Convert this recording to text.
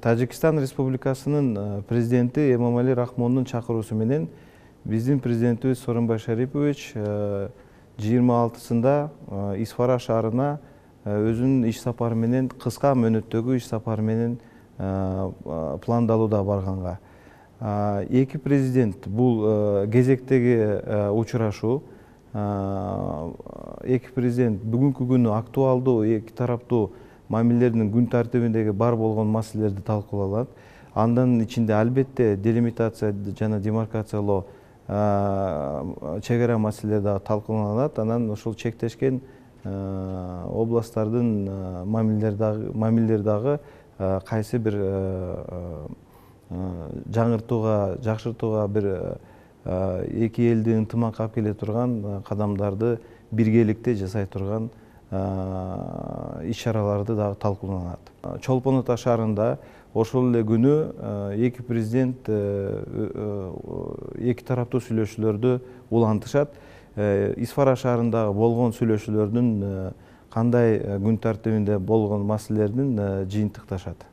Тажикстан Республикасынын президенти Эмомали Рахмондун чакыруусу менен биздин президентибиз Сооронбай Шарипович 26-сында Исфара шаарына өзүнүн иш сапары менен, кыска мөөнөттөгү иш сапары менен пландалууда барганга. Эки президент бул кезектеги учурашуу. Эки президент бүгүнкү күнү актуалдуу эки тараптуу мамилелердин күн тартибиндеги бар болгон маселелерди талкууланат. Андан ичинде албетте делимитация жана демаркациялоо чек ара маселелери дагы талкууланат. Анан ушул чектешкен областтардын мамилелери дагы кайсы бир жаңыртууга, жакшыртууга бир эки элди ынтымакка алып келе турган кадамдарды биргеликте жасай турган иш-чараларды дагы талкууланат. Чолпон Ата шаарында ошол эле күнү эки президент эки тараптуу сүйлөшүүлөрдү улантышат. Исфара шаарындагы болгон сүйлөшүүлөрдүн кандай күн тартибинде болгон маселелерин жыйынтыкташат.